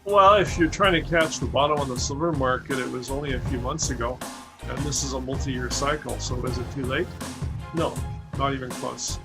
Well, if you're trying to catch the bottom on the silver market, it was only a few months ago, and this is a multi-year cycle. So is it too late? No, not even close.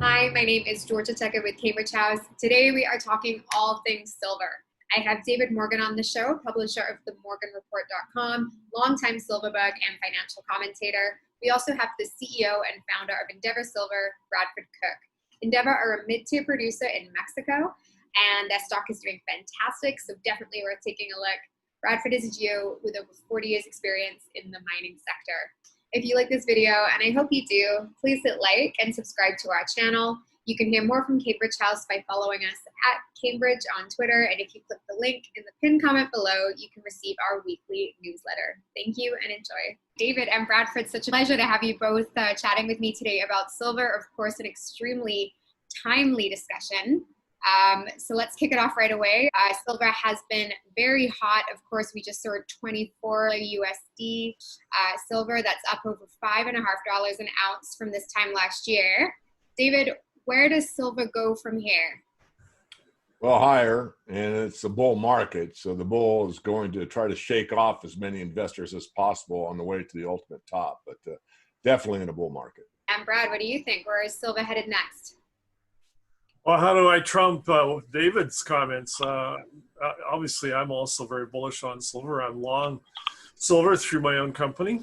Hi, my name is Georgia Tucker with Cambridge House. Today we are talking all things silver. I have David Morgan on the show, publisher of themorganreport.com, longtime Silverbug and financial commentator. We also have the CEO and founder of Endeavor Silver, Bradford Cook. Endeavor are a mid-tier producer in Mexico, and their stock is doing fantastic, so definitely worth taking a look. Bradford is a geo with over 40 years experience in the mining sector. If you like this video, and I hope you do, please hit like and subscribe to our channel. You can hear more from Cambridge House by following us at Cambridge on Twitter, and if you click the link in the pinned comment below, you can receive our weekly newsletter. Thank you and enjoy. David and Bradford, such a pleasure to have you both chatting with me today about silver. Of course, an extremely timely discussion. So let's kick it off right away. Silver has been very hot. Of course, we just saw 24 USD silver. That's up over $5.50 an ounce from this time last year. David, where does silver go from here? Well, higher, and it's a bull market. So the bull is going to try to shake off as many investors as possible on the way to the ultimate top, but definitely in a bull market. And Brad, what do you think? Where is silver headed next? Well, how do I trump David's comments? Obviously, I'm also very bullish on silver. I'm long silver through my own company,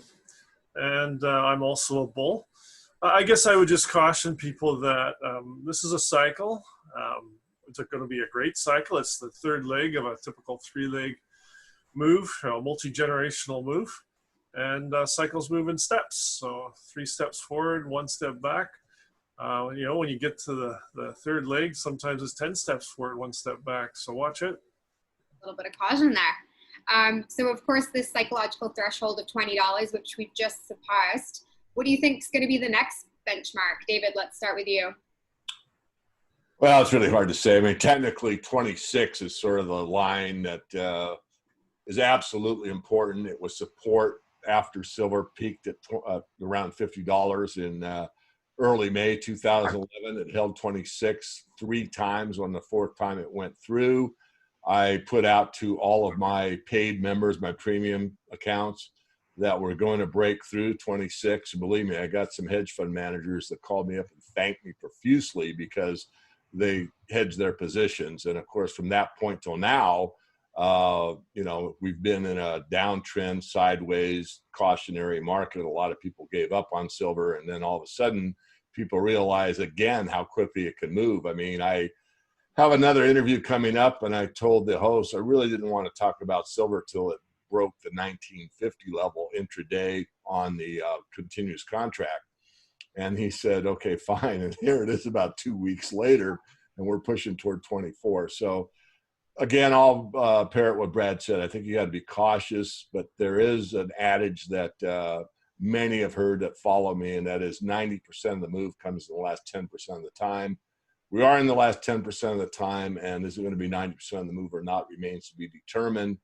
and I'm also a bull. I guess I would just caution people that this is a cycle. It's going to be a great cycle. It's the third leg of a typical three-leg move, a multi-generational move, and cycles move in steps. So 3 steps forward, 1 step back. When you get to the third leg, sometimes it's 10 steps forward, 1 step back. So watch it. A little bit of caution there. So, of course, this psychological threshold of $20, which we've just surpassed, what do you think is going to be the next benchmark? David, let's start with you. Well, it's really hard to say. I mean, technically, 26 is sort of the line that is absolutely important. It was support after silver peaked at around $50 in early May 2011. It held 26 3 times. On the 4th time it went through, I put out to all of my paid members, my premium accounts, that we're going to break through 26. And believe me, I got some hedge fund managers that called me up and thanked me profusely because they hedged their positions. And of course, from that point till now, we've been in a downtrend, sideways, cautionary market. A lot of people gave up on silver, and then all of a sudden people realize again how quickly it can move. I mean, I have another interview coming up, and I told the host I really didn't want to talk about silver till it broke the 1950 level intraday on the continuous contract. And he said, okay, fine. And here it is about 2 weeks later, and we're pushing toward 24. So again, I'll parrot what Brad said. I think you got to be cautious, but there is an adage that many have heard that follow me, and that is 90% of the move comes in the last 10% of the time. We are in the last 10% of the time, and is it going to be 90% of the move or not remains to be determined.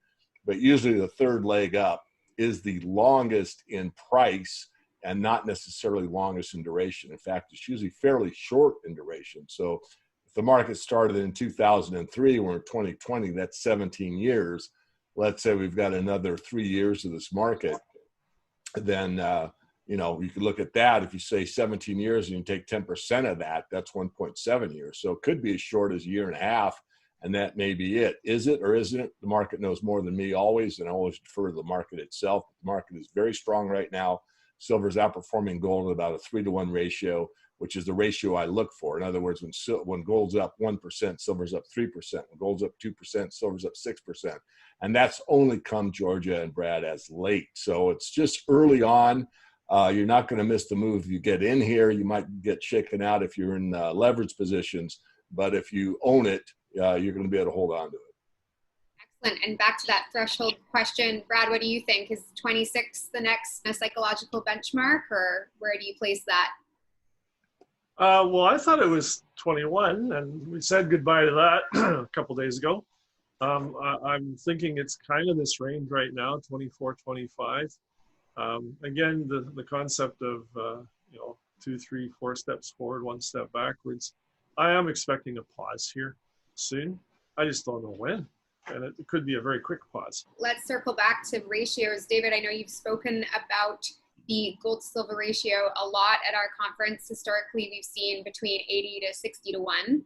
But usually the third leg up is the longest in price and not necessarily longest in duration. In fact, it's usually fairly short in duration. So if the market started in 2003, we're in 2020, that's 17 years. Let's say we've got another 3 years of this market. Then, you could look at that. If you say 17 years and you take 10% of that, that's 1.7 years. So it could be as short as a year and a half, and that may be it. Is it or isn't it? The market knows more than me always, and I always defer to the market itself. The market is very strong right now. Silver is outperforming gold at about a 3-to-1 ratio, which is the ratio I look for. In other words, when gold's up 1%, silver's up 3%. When gold's up 2%, silver's up 6%. And that's only come, Georgia and Brad, as late. So it's just early on. You're not going to miss the move. If you get in here, you might get shaken out if you're in leverage positions. But if you own it, you're going to be able to hold on to it. Excellent. And back to that threshold question, Brad, what do you think? Is 26 the next psychological benchmark, or where do you place that? Well, I thought it was 21, and we said goodbye to that a couple days ago. I'm thinking it's kind of this range right now, 24, 25. Again, the concept of 2, 3, 4 steps forward, 1 step backwards. I am expecting a pause here soon. I just don't know when. And it could be a very quick pause. Let's circle back to ratios. David, I know you've spoken about the gold to silver ratio a lot at our conference. Historically, we've seen between 80 to 60 to 1,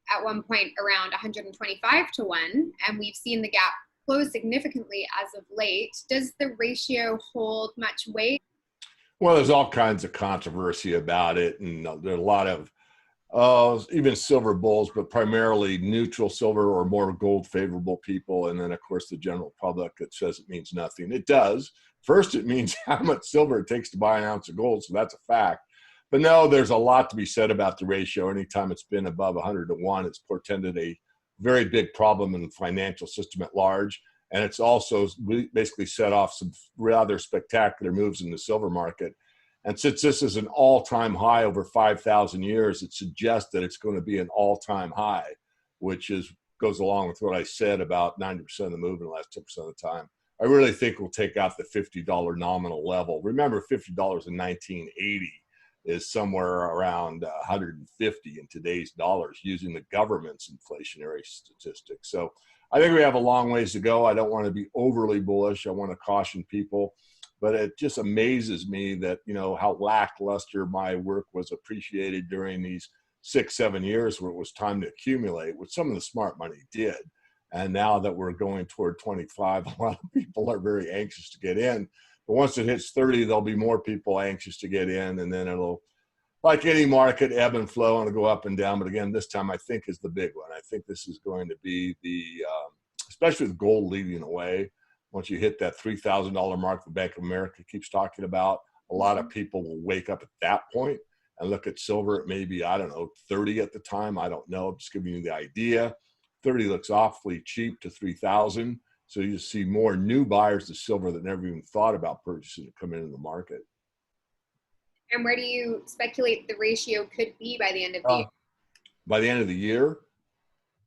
at one point around 125 to 1, and we've seen the gap close significantly as of late. Does the ratio hold much weight? Well, there's all kinds of controversy about it, and there are a lot of even silver bulls, but primarily neutral silver or more gold favorable people. And then, of course, the general public that says it means nothing. It does. First, it means how much silver it takes to buy an ounce of gold. So that's a fact. But no, there's a lot to be said about the ratio. Anytime it's been above 100 to 1, it's portended a very big problem in the financial system at large. And it's also basically set off some rather spectacular moves in the silver market. And since this is an all-time high over 5,000 years, it suggests that it's going to be an all-time high, which goes along with what I said about 90% of the move in the last 10% of the time. I really think we'll take out the $50 nominal level. Remember, $50 in 1980 is somewhere around 150 in today's dollars using the government's inflationary statistics. So I think we have a long ways to go. I don't want to be overly bullish. I want to caution people. But it just amazes me that, how lackluster my work was appreciated during these 6-7 years where it was time to accumulate, which some of the smart money did. And now that we're going toward 25, a lot of people are very anxious to get in. But once it hits 30, there'll be more people anxious to get in. And then it'll, like any market, ebb and flow and it'll go up and down. But again, this time I think is the big one. I think this is going to be especially with gold leading the way. Once you hit that $3,000 mark the Bank of America keeps talking about, a lot of people will wake up at that point and look at silver at maybe, 30 at the time. I don't know. I'm just giving you the idea. 30 looks awfully cheap to 3,000. So you see more new buyers to silver that never even thought about purchasing it come into the market. And where do you speculate the ratio could be by the end of the year? By the end of the year?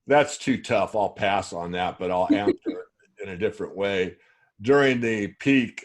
That's too tough. I'll pass on that, but I'll answer it in a different way. During the peak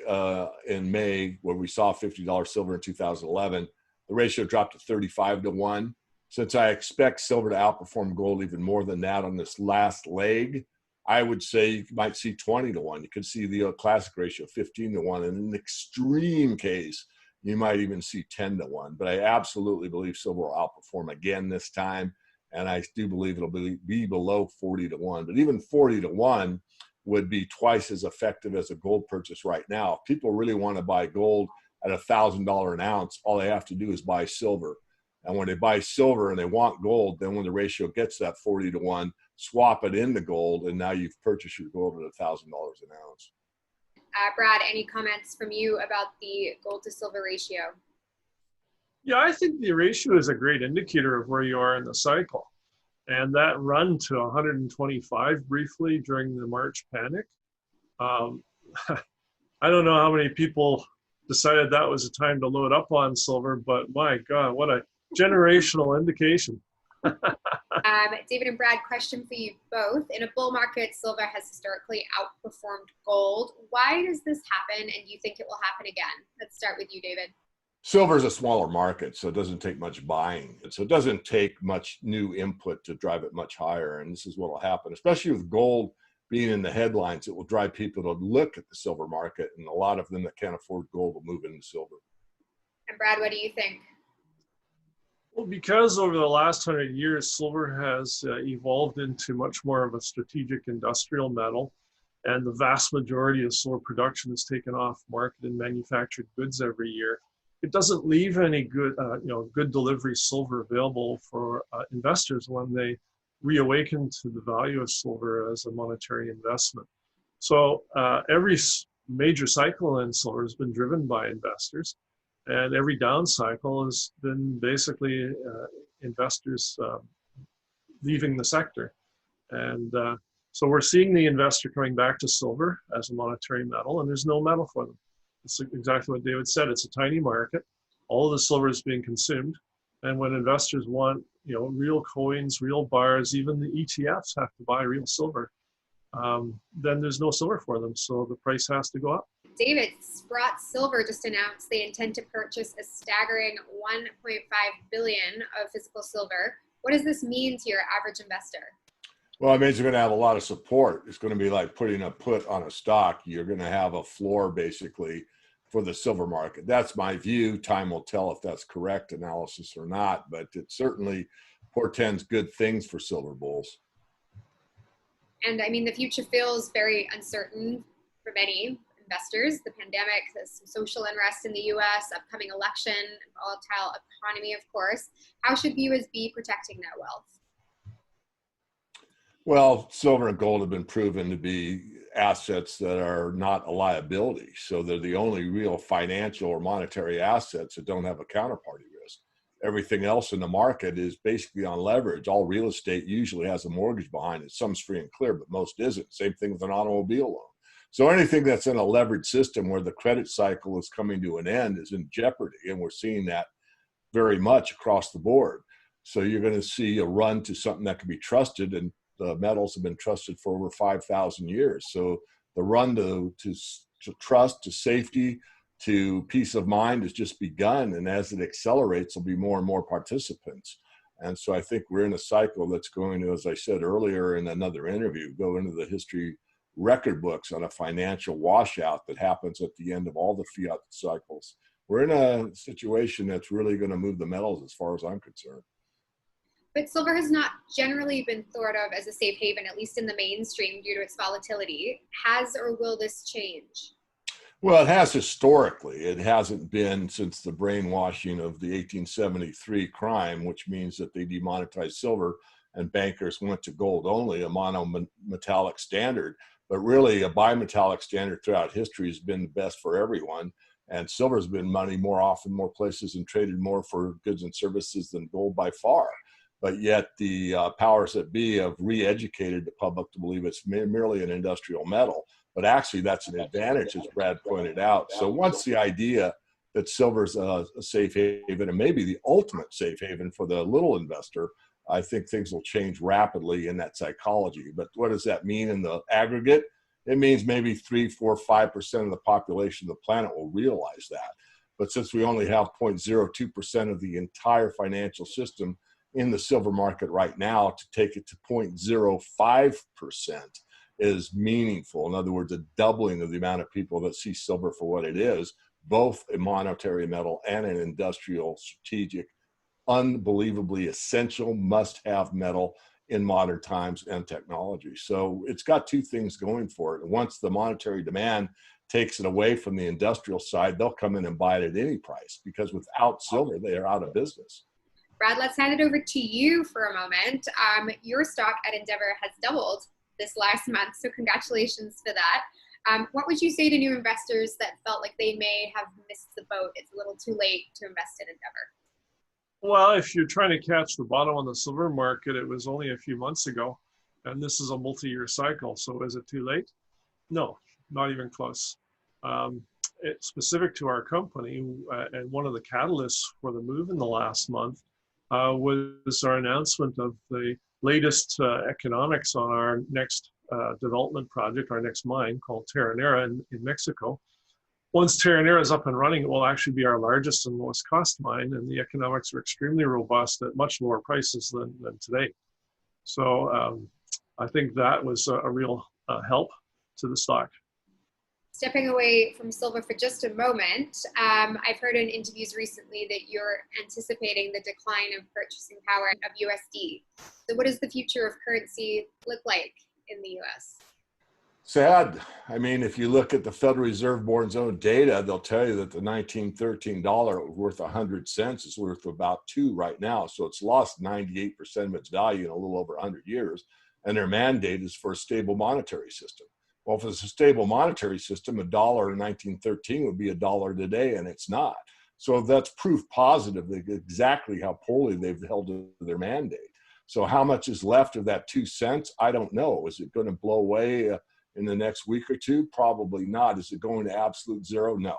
in May, where we saw $50 silver in 2011, the ratio dropped to 35 to 1. Since I expect silver to outperform gold even more than that on this last leg, I would say you might see 20 to 1. You could see the classic ratio 15 to 1. And in an extreme case, you might even see 10 to 1. But I absolutely believe silver will outperform again this time. And I do believe it'll be below 40 to 1. But even 40 to 1 would be twice as effective as a gold purchase right now. If people really want to buy gold at $1,000 an ounce, all they have to do is buy silver. And when they buy silver and they want gold, then when the ratio gets that 40 to 1, swap it into gold, and now you've purchased your gold at $1,000 an ounce. Brad, any comments from you about the gold to silver ratio? Yeah, I think the ratio is a great indicator of where you are in the cycle. And that run to 125 briefly during the March panic, I don't know how many people decided that was a time to load up on silver, but my God, what a generational indication. David and Brad, question for you both. In a bull market, silver has historically outperformed gold. Why does this happen, and do you think it will happen again? Let's start with you, David. Silver is a smaller market, so it doesn't take much buying. So it doesn't take much new input to drive it much higher. And this is what will happen, especially with gold being in the headlines. It will drive people to look at the silver market, and a lot of them that can't afford gold will move into silver. And Brad, what do you think? Well, because over the last 100 years, silver has evolved into much more of a strategic industrial metal, and the vast majority of silver production is taken off market in manufactured goods every year. It doesn't leave any good, good delivery silver available for investors when they reawaken to the value of silver as a monetary investment. So every major cycle in silver has been driven by investors, and every down cycle has been basically investors leaving the sector. And so we're seeing the investor coming back to silver as a monetary metal, and there's no metal for them. It's exactly what David said. It's a tiny market. All of the silver is being consumed. And when investors want, real coins, real bars, even the ETFs have to buy real silver, then there's no silver for them. So the price has to go up. David, Sprott Silver just announced they intend to purchase a staggering $1.5 billion of physical silver What does this mean to your average investor? Well, it means you're going to have a lot of support. It's going to be like putting a put on a stock. You're going to have a floor basically for the silver market. That's my view. Time will tell if that's correct analysis or not, but it certainly portends good things for silver bulls. And I mean, the future feels very uncertain for many investors. The pandemic, some social unrest in the US, upcoming election, volatile economy, of course. How should viewers be protecting their wealth? Well, silver and gold have been proven to be assets that are not a liability. So they're the only real financial or monetary assets that don't have a counterparty risk. Everything else in the market is basically on leverage. All real estate usually has a mortgage behind it. Some's free and clear, but most isn't. Same thing with an automobile loan. So anything that's in a leverage system where the credit cycle is coming to an end is in jeopardy. And we're seeing that very much across the board. So you're going to see a run to something that can be trusted, and the metals have been trusted for over 5,000 years. So the run to trust, to safety, to peace of mind has just begun. And as it accelerates, there'll be more and more participants. And so I think we're in a cycle that's going to, as I said earlier in another interview, go into the history record books on a financial washout that happens at the end of all the fiat cycles. We're in a situation that's really going to move the metals as far as I'm concerned. But silver has not generally been thought of as a safe haven, at least in the mainstream, due to its volatility. Has or will this change? Well, it has historically. It hasn't been since the brainwashing of the 1873 crime, which means that they demonetized silver and bankers went to gold only, a monometallic standard. But really, a bimetallic standard throughout history has been the best for everyone. And silver's been money more often, more places, and traded more for goods and services than gold by far. But yet the powers that be have re-educated the public to believe it's merely an industrial metal. But actually, that's an advantage, as Brad pointed out. So once the idea that silver's a safe haven, and maybe the ultimate safe haven for the little investor, I think things will change rapidly in that psychology. But what does that mean in the aggregate? It means maybe 3, 4, 5% of the population of the planet will realize that. But since we only have 0.02% of the entire financial system in the silver market right now, to take it to 0.05% is meaningful. In other words, a doubling of the amount of people that see silver for what it is, both a monetary metal and an industrial, strategic, unbelievably essential, must-have metal in modern times and technology. So it's got two things going for it. Once the monetary demand takes it away from the industrial side, they'll come in and buy it at any price, because without silver, they are out of business. Brad, let's hand it over to you for a moment. Your stock at Endeavour has doubled this last month, so congratulations for that. What would you say to new investors that felt like they may have missed the boat? It's a little too late to invest in Endeavour. Well, if you're trying to catch the bottom on the silver market, it was only a few months ago, and this is a multi-year cycle. So is it too late? No, not even close. It's specific to our company, and one of the catalysts for the move in the last month was our announcement of the latest economics on our next development project, our next mine called Terronera in Mexico. Once Terronera is up and running, it will actually be our largest and lowest cost mine, and the economics are extremely robust at much lower prices than today. So I think that was a real help to the stock. Stepping away from silver for just a moment, I've heard in interviews recently that you're anticipating the decline of purchasing power of USD. So what does the future of currency look like in the US? Sad. I mean, if you look at the Federal Reserve Board's own data, they'll tell you that the $1913 worth 100 cents is worth about $2 right now. So it's lost 98% of its value in a little over 100 years. And their mandate is for a stable monetary system. Well, if it's a stable monetary system, $1 in 1913 would be $1 today, and it's not. So that's proof positive that exactly how poorly they've held to their mandate. So how much is left of that 2 cents? I don't know. Is it going to blow away in the next week or two? Probably not. Is it going to absolute zero? No.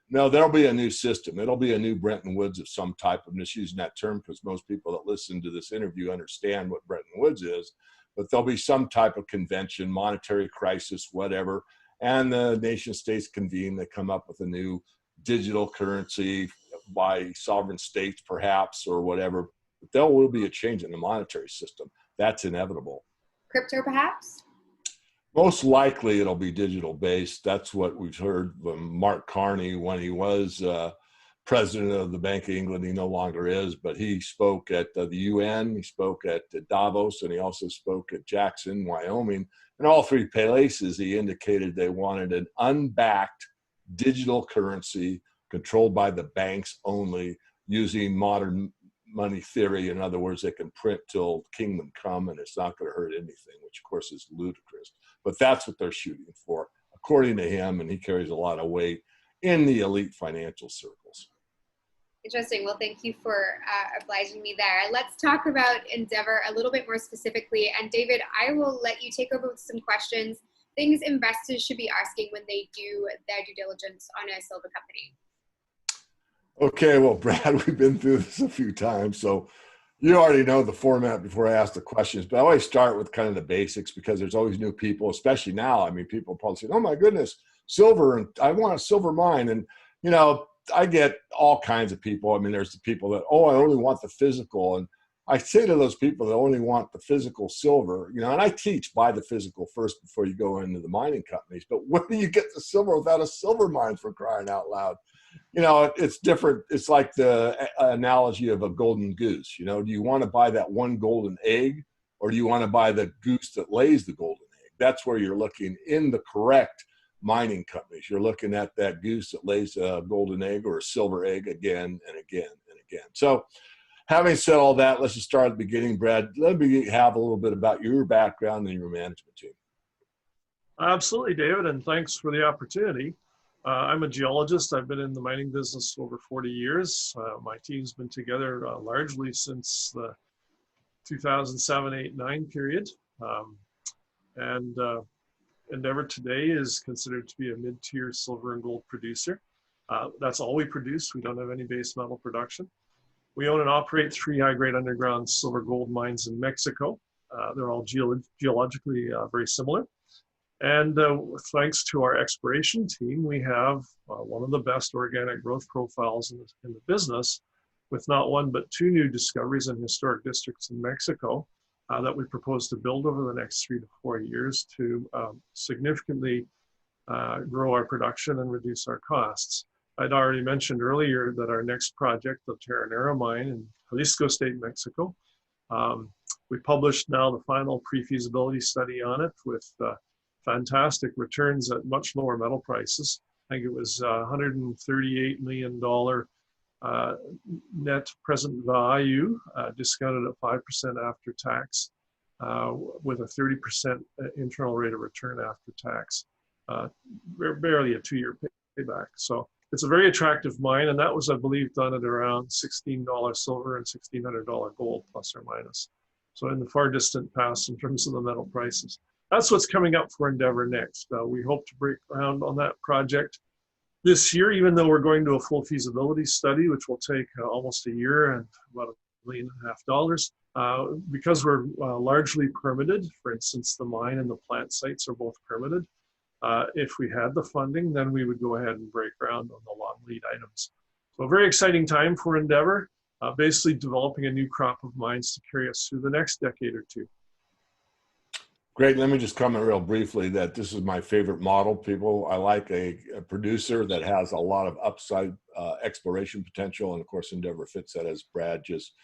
No, there'll be a new system. It'll be a new Bretton Woods of some type. I'm just using that term because most people that listen to this interview understand what Bretton Woods is. But there'll be some type of convention, monetary crisis, whatever. And the nation states convene. They come up with a new digital currency by sovereign states, perhaps, or whatever. But there will be a change in the monetary system. That's inevitable. Crypto, perhaps? Most likely it'll be digital based. That's what we've heard from Mark Carney when he was president of the Bank of England. He no longer is, but he spoke at the UN, he spoke at Davos, and he also spoke at Jackson, Wyoming. In all three places, he indicated they wanted an unbacked digital currency controlled by the banks only, using modern money theory. In other words, they can print till kingdom come and it's not going to hurt anything, which of course is ludicrous. But that's what they're shooting for, according to him, and he carries a lot of weight in the elite financial circles. Interesting. Well, thank you for obliging me there. Let's talk about Endeavour a little bit more specifically. And David, I will let you take over with some questions, things investors should be asking when they do their due diligence on a silver company. Okay, well, Brad, we've been through this a few times, so you already know the format before I ask the questions, but I always start with kind of the basics because there's always new people, especially now. I mean, people probably say, oh my goodness, silver, and I want a silver mine. And, you know, I get all kinds of people. I mean, there's the people that, oh, I only want the physical. And I say to those people that only want the physical silver, you know, and I teach buy the physical first before you go into the mining companies. But where do you get the silver without a silver mine, for crying out loud? You know, it's different. It's like the analogy of a golden goose. You know, do you want to buy that one golden egg, or do you want to buy the goose that lays the golden egg? That's where you're looking in the correct mining companies. You're looking at that goose that lays a golden egg or a silver egg again and again and again. So having said all that, let's just start at the beginning. Brad, let me have a little bit about your background and your management team. Absolutely, David, and thanks for the opportunity. I'm a geologist. I've been in the mining business over 40 years. My team's been together largely since the 2007, 8, 9 period. Endeavour today is considered to be a mid-tier silver and gold producer. That's all we produce. We don't have any base metal production. We own and operate 3 high-grade underground silver gold mines in Mexico. They're all geologically very similar. And thanks to our exploration team, we have one of the best organic growth profiles in the business, with not one but 2 new discoveries in historic districts in Mexico that we propose to build over the next 3 to 4 years to significantly grow our production and reduce our costs. I'd already mentioned earlier that our next project, the Terronera mine in Jalisco State, Mexico, we published now the final pre-feasibility study on it with fantastic returns at much lower metal prices. I think it was $138 million net present value, discounted at 5% after tax, with a 30% internal rate of return after tax, barely a 2-year payback. So it's a very attractive mine, and that was, I believe, done at around $16 silver and $1,600 gold, plus or minus. So in the far distant past in terms of the metal prices. That's what's coming up for Endeavour next. We hope to break ground on that project this year, even though we're going to a full feasibility study, which will take almost a year and about $1.5 million. Because we're largely permitted, for instance, the mine and the plant sites are both permitted. If we had the funding, then we would go ahead and break ground on the long lead items. So a very exciting time for Endeavour, basically developing a new crop of mines to carry us through the next decade or 2. Great. Let me just comment real briefly that this is my favorite model, people. I like a producer that has a lot of upside exploration potential. And of course, Endeavour fits that, as Brad just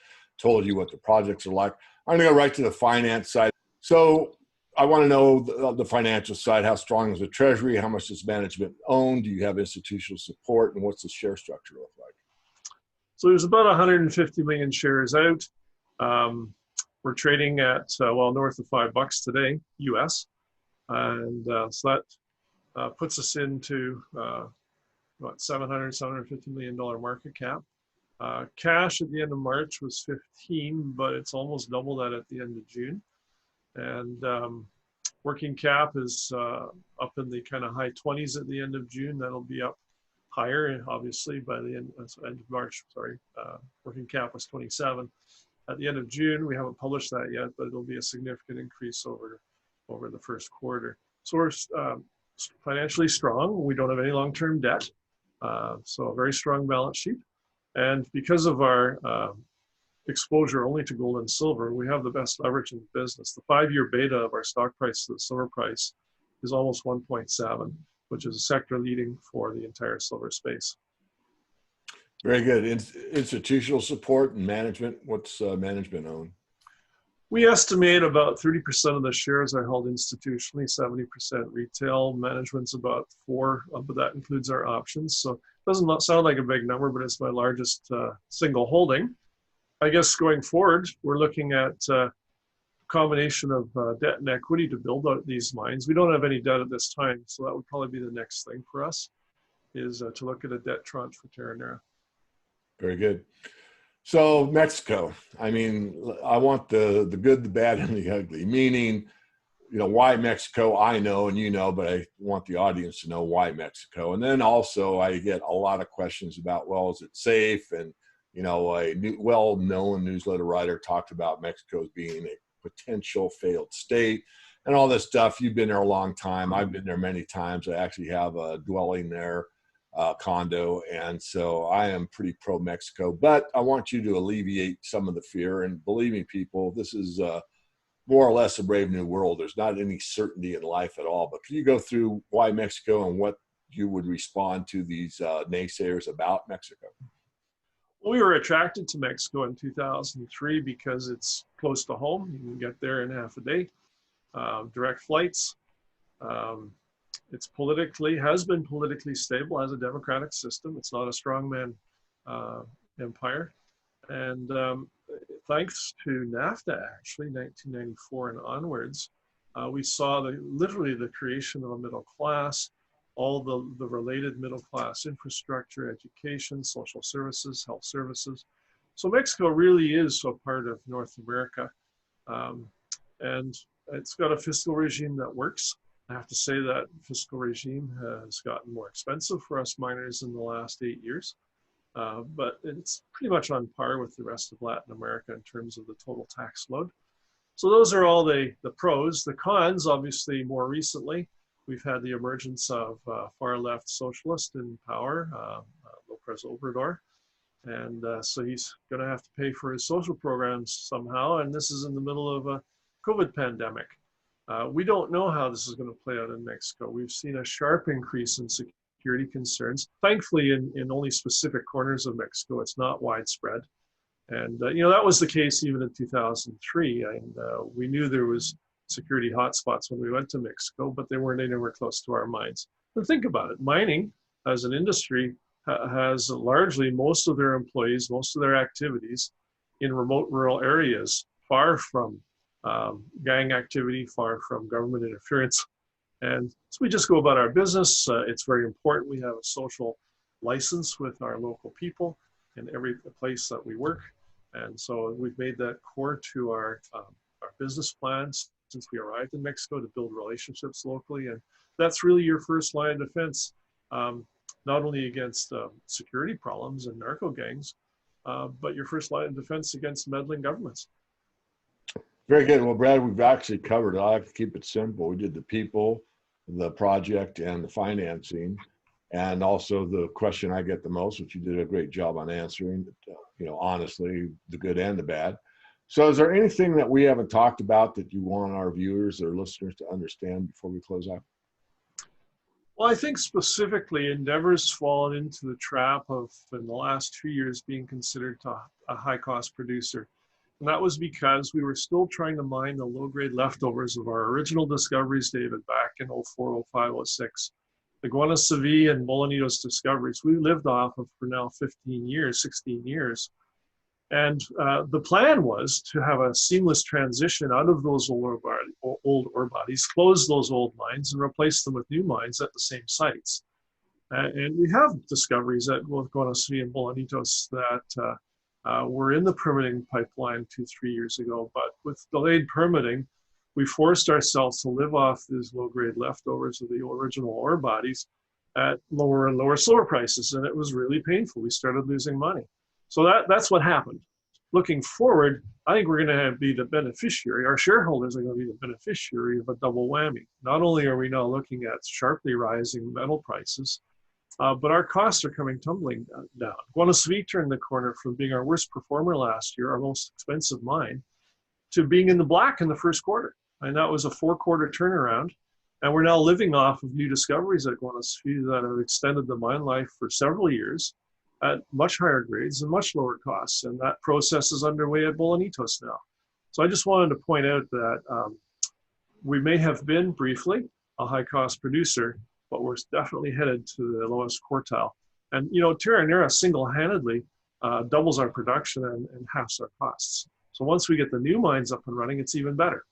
told you what the projects are like. I'm going to go right to the finance side. So I want to know the financial side. How strong is the treasury? How much does management own? Do you have institutional support? And what's the share structure look like? So there's about 150 million shares out. We're trading at, north of $5 today, US. And so that puts us into, $750 million market cap. Cash at the end of March was 15, but it's almost double that at the end of June. And working cap is up in the kind of high 20s at the end of June. That'll be up higher, obviously, by the end of March. Working cap was 27. At the end of June, we haven't published that yet, but it'll be a significant increase over the first quarter. So we're financially strong. We don't have any long-term debt, so a very strong balance sheet. And because of our exposure only to gold and silver, we have the best leverage in the business. The 5-year beta of our stock price to the silver price is almost 1.7, which is a sector leading for the entire silver space. Very good. Institutional support and management. What's management own? We estimate about 30% of the shares are held institutionally, 70% retail. Management's about 4%, but that includes our options. So it doesn't sound like a big number, but it's my largest single holding. I guess going forward, we're looking at a combination of debt and equity to build out these mines. We don't have any debt at this time, so that would probably be the next thing for us, is to look at a debt tranche for Terronera. Very good. So Mexico, I mean, I want the good, the bad, and the ugly, meaning, you know, why Mexico, I know, and you know, but I want the audience to know why Mexico. And then also I get a lot of questions about, well, is it safe? And, you know, a well-known newsletter writer talked about Mexico as being a potential failed state and all this stuff. You've been there a long time. I've been there many times. I actually have a dwelling there. Condo, and so I am pretty pro Mexico, but I want you to alleviate some of the fear. And believe me, people, this is more or less a brave new world. There's not any certainty in life at all. But can you go through why Mexico and what you would respond to these naysayers about Mexico? Well, we were attracted to Mexico in 2003 because it's close to home. You can get there in half a day, direct flights. It's has been politically stable, has a democratic system. It's not a strongman empire. And thanks to NAFTA, actually, 1994 and onwards, we saw literally the creation of a middle class, all the related middle class infrastructure, education, social services, health services. So Mexico really is a part of North America. And it's got a fiscal regime that works. I have to say that fiscal regime has gotten more expensive for us miners in the last 8 years, but it's pretty much on par with the rest of Latin America in terms of the total tax load. So those are all the pros. The cons, obviously, more recently, we've had the emergence of far left socialist in power, López Obrador, and so he's going to have to pay for his social programs somehow, and this is in the middle of a COVID pandemic. We don't know how this is going to play out in Mexico. We've seen a sharp increase in security concerns. Thankfully, in only specific corners of Mexico, it's not widespread. And, you know, that was the case even in 2003. And we knew there was security hotspots when we went to Mexico, but they weren't anywhere close to our mines. But think about it. Mining as an industry has largely most of their employees, most of their activities in remote rural areas, far from gang activity, far from government interference. And so we just go about our business. It's very important we have a social license with our local people in every place that we work. And so we've made that core to our business plans since we arrived in Mexico, to build relationships locally. And that's really your first line of defense, not only against security problems and narco gangs, but your first line of defense against meddling governments. Very good. Well, Brad, we've actually covered it. I like to keep it simple. We did the people, the project, and the financing, and also the question I get the most, which you did a great job on answering, you know, honestly, the good and the bad. So is there anything that we haven't talked about that you want our viewers or listeners to understand before we close out? Well, I think specifically Endeavour's fallen into the trap of, in the last 2 years, being considered a high-cost producer. And that was because we were still trying to mine the low-grade leftovers of our original discoveries, David, back in 04, 05, 06. The Guanaceví and Bolañitos discoveries, we lived off of for now 15 years, 16 years. And the plan was to have a seamless transition out of those old ore bodies, close those old mines, and replace them with new mines at the same sites. And we have discoveries at both Guanaceví and Bolañitos that were in the permitting pipeline 2-3 years ago, but with delayed permitting, we forced ourselves to live off these low-grade leftovers of the original ore bodies at lower and lower silver prices, and it was really painful. We started losing money. So that's what happened. Looking forward, I think we're going to be the beneficiary. Our shareholders are going to be the beneficiary of a double whammy. Not only are we now looking at sharply rising metal prices, but our costs are coming tumbling down. Guanaceví turned the corner from being our worst performer last year, our most expensive mine, to being in the black in the first quarter. And that was a 4-quarter turnaround. And we're now living off of new discoveries at Guanaceví that have extended the mine life for several years at much higher grades and much lower costs. And that process is underway at Bolañitos now. So I just wanted to point out that we may have been briefly a high cost producer, but we're definitely headed to the lowest quartile. And, you know, Terronera single-handedly doubles our production and halves our costs. So once we get the new mines up and running, it's even better.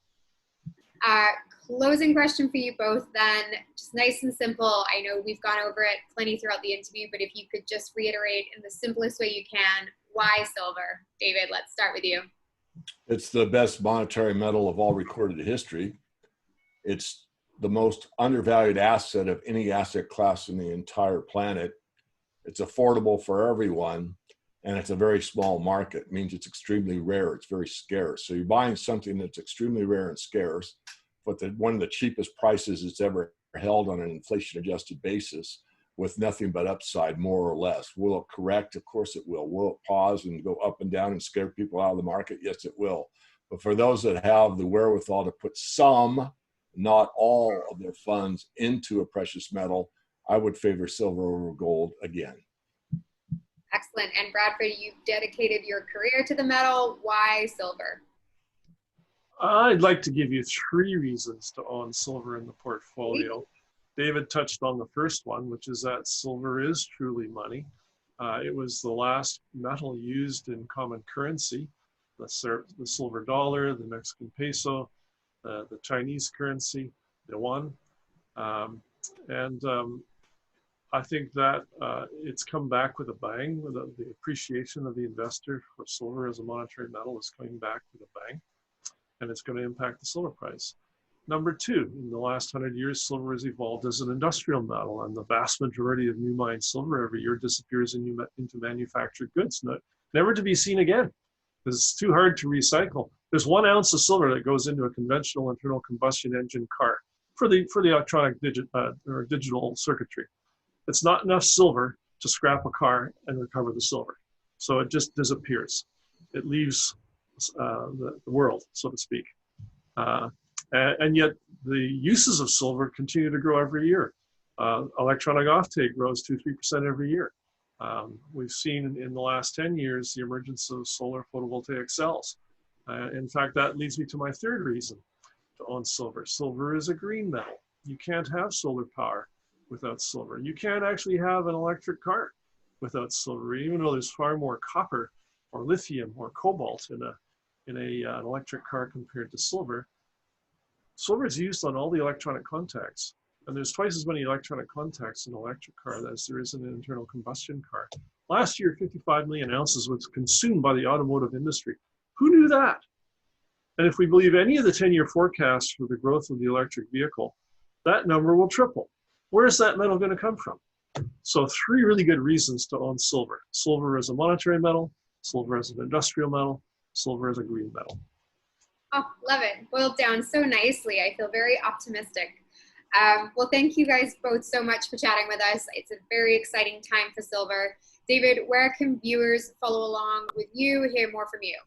Closing question for you both then, just nice and simple. I know we've gone over it plenty throughout the interview, but if you could just reiterate in the simplest way you can, why silver? David, let's start with you. It's the best monetary metal of all recorded history. It's the most undervalued asset of any asset class in the entire planet. It's affordable for everyone, and it's a very small market. It means it's extremely rare. It's very scarce. So you're buying something that's extremely rare and scarce, but one of the cheapest prices it's ever held on an inflation-adjusted basis with nothing but upside, more or less. Will it correct? Of course it will. Will it pause and go up and down and scare people out of the market? Yes, it will. But for those that have the wherewithal to put some, not all of their funds into a precious metal, I would favor silver over gold again. Excellent. And Bradford, you've dedicated your career to the metal. Why silver? I'd like to give you 3 reasons to own silver in the portfolio. David touched on the first one, which is that silver is truly money. It was the last metal used in common currency, the silver dollar, the Mexican peso, the Chinese currency, the yuan. I think that it's come back with a bang. The appreciation of the investor for silver as a monetary metal is coming back with a bang, and it's going to impact the silver price. Number 2, in the last 100 years, silver has evolved as an industrial metal, and the vast majority of new mined silver every year disappears into manufactured goods, never to be seen again, because it's too hard to recycle. There's 1 ounce of silver that goes into a conventional internal combustion engine car for the electronic or digital circuitry. It's not enough silver to scrap a car and recover the silver. So it just disappears. It leaves the world, so to speak. And yet the uses of silver continue to grow every year. Electronic offtake grows 2-3% every year. We've seen in the last 10 years the emergence of solar photovoltaic cells. In fact, that leads me to my 3rd reason to own silver. Silver is a green metal. You can't have solar power without silver. You can't actually have an electric car without silver, even though there's far more copper or lithium or cobalt in an electric car compared to silver. Silver is used on all the electronic contacts, and there's twice as many electronic contacts in an electric car as there is in an internal combustion car. Last year, 55 million ounces was consumed by the automotive industry. Who knew that? And if we believe any of the 10-year forecasts for the growth of the electric vehicle, that number will triple. Where is that metal going to come from? So 3 really good reasons to own silver. Silver as a monetary metal, silver as an industrial metal, silver as a green metal. Oh, love it. Boiled down so nicely. I feel very optimistic. Well, thank you guys both so much for chatting with us. It's a very exciting time for silver. David, where can viewers follow along with you, hear more from you?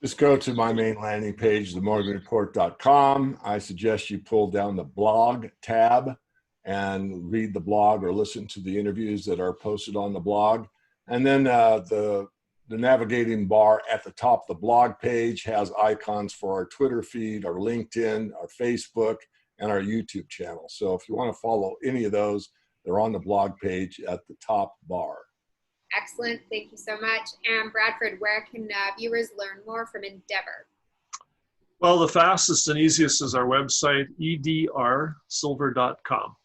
Just go to my main landing page, themorganreport.com. I suggest you pull down the blog tab and read the blog or listen to the interviews that are posted on the blog. And then the navigating bar at the top of the blog page has icons for our Twitter feed, our LinkedIn, our Facebook, and our YouTube channel. So if you want to follow any of those, they're on the blog page at the top bar. Excellent. Thank you so much. And Bradford, where can viewers learn more from Endeavour? Well, the fastest and easiest is our website, edrsilver.com.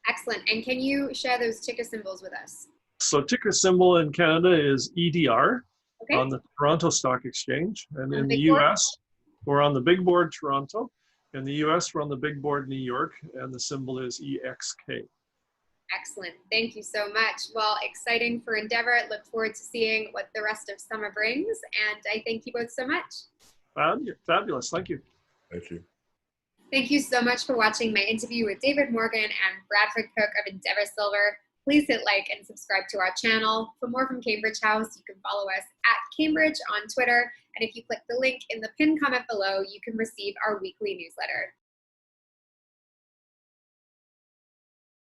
Excellent. And can you share those ticker symbols with us? So ticker symbol in Canada is EDR on the Toronto Stock Exchange. And in the US, we're on the big board Toronto. In the US, we're on the big board New York, and the symbol is EXK. Excellent. Thank you so much. Well, exciting for Endeavour. Look forward to seeing what the rest of summer brings. And I thank you both so much. Fabulous. Thank you. Thank you. Thank you so much for watching my interview with David Morgan and Bradford Cook of Endeavour Silver. Please hit like and subscribe to our channel. For more from Cambridge House, you can follow us at Cambridge on Twitter. And if you click the link in the pinned comment below, you can receive our weekly newsletter.